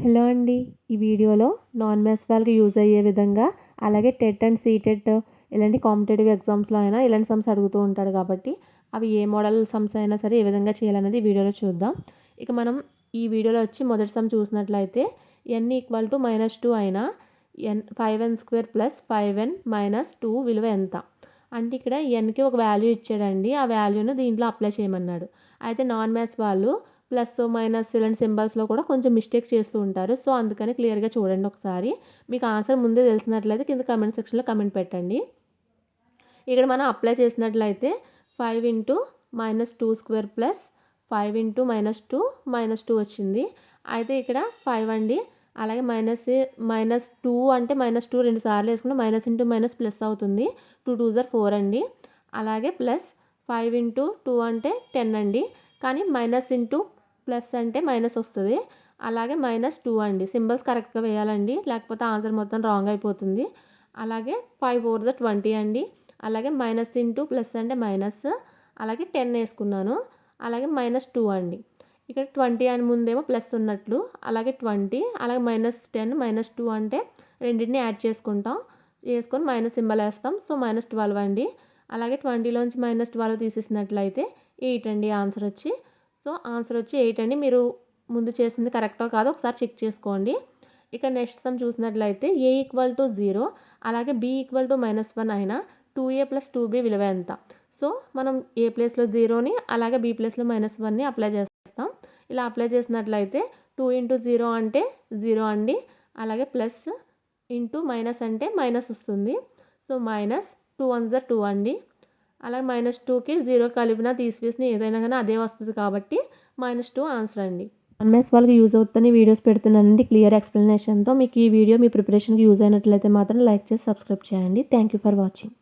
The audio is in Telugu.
హలో అండి. ఈ వీడియోలో నాన్ మ్యాథ్స్ వాళ్ళకి యూజ్ అయ్యే విధంగా, అలాగే టెట్ అండ్ సీటెట్ ఇలాంటి కాంపిటేటివ్ ఎగ్జామ్స్‌లో అయినా ఇలాంటి సమ్స్ అడుగుతూ ఉంటాడు కాబట్టి, అవి ఏ మోడల్ సమ్స్ అయినా సరే ఏ విధంగా చేయాలనేది ఈ వీడియోలో చూద్దాం. ఇక మనం ఈ వీడియోలో వచ్చి మొదటి సమ్ చూసినట్లయితే n = -2 అయినా 5n² + 5n - 2 విలువ ఎంత? అంటే ఇక్కడ nకి ఒక వాల్యూ ఇచ్చాడండి. ఆ వాల్యూను దీంట్లో అప్లై చేయమన్నాడు. అయితే నాన్ మ్యాథ్స్ వాళ్ళు ప్లస్, మైనస్ ఇలాంటి సింబల్స్‌లో కూడా కొంచెం మిస్టేక్స్ చేస్తూ ఉంటారు. సో, అందుకని క్లియర్‌గా చూడండి ఒకసారి. మీకు ఆన్సర్ ముందే తెలిసినట్లయితే కింద కామెంట్ సెక్షన్‌లో కామెంట్ పెట్టండి. ఇక్కడ మనం అప్లై చేసినట్లయితే 5 × -2² + 5 × -2 -2 వచ్చింది. అయితే ఇక్కడ 5 అండి. అలాగే -2 అంటే -2 2 సార్లు వేసుకుంటే మైనస్ ఇంటూ మైనస్ ప్లస్ అవుతుంది. 2 2 జార్ 4 అండి. అలాగే ప్లస్ 5 × 2 అంటే 10 అండి. కానీ మైనస్ ఇంటూ ప్లస్ అంటే మైనస్ వస్తుంది. అలాగే -2 అండి. సింబల్స్ కరెక్ట్‌గా వేయాలండి. లేకపోతే ఆన్సర్ మొత్తం రాంగ్ అయిపోతుంది. అలాగే 5 4 జార్ 20 అండి. అలాగే మైనస్ ఇంటూ ప్లస్ అంటే మైనస్. అలాగే 10 వేసుకున్నాను. అలాగే -2 అండి. ఇక్కడ 20 అని ముందేమో ప్లస్ ఉన్నట్లు. అలాగే 20 అలాగే -10 -2 అంటే రెండింటిని యాడ్ చేసుకుంటాం. చేసుకొని మైనస్ సింబల్ వేస్తాం. సో, -12 అండి. అలాగే 20లోంచి -12 తీసేసినట్లయితే 8 అండి ఆన్సర్ వచ్చి. సో, ఆన్సర్ వచ్చి 8 అండి. మీరు ముందు చేసింది కరెక్టో కాదో ఒకసారి చెక్ చేసుకోండి. ఇక నెక్స్ట్ సమ్ చూసినట్లయితే a = 0 అలాగే b = -1 అయినా 2a + 2b విలువ ఎంత? సో, మనం ఏ ప్లేస్‌లో 0ని అలాగే b ప్లేస్‌లో -1ని అప్లై చేస్తాం. ఇలా అప్లై చేసినట్లయితే 2 × 0 అంటే 0 అండి. అలాగే ప్లస్ ఇంటూ మైనస్ అంటే మైనస్ వస్తుంది. సో, -2 1 జార్ 2 అండి. అలాగే -2కి 0 కలిపినా తీసివేసినా ఏదైనా కానీ అదే వస్తుంది కాబట్టి -2 ఆన్సర్ అండి. నాన్ మ్యాథ్స్ వాళ్ళకి యూజ్ అవుతుందని వీడియోస్ పెడుతున్నానండి క్లియర్ ఎక్స్‌ప్లనేషన్‌తో. మీకు ఈ వీడియో మీ ప్రిపరేషన్‌కి యూజ్ అయినట్లయితే మాత్రం లైక్ చేసి సబ్స్క్రైబ్ చేయండి. Thank you for watching.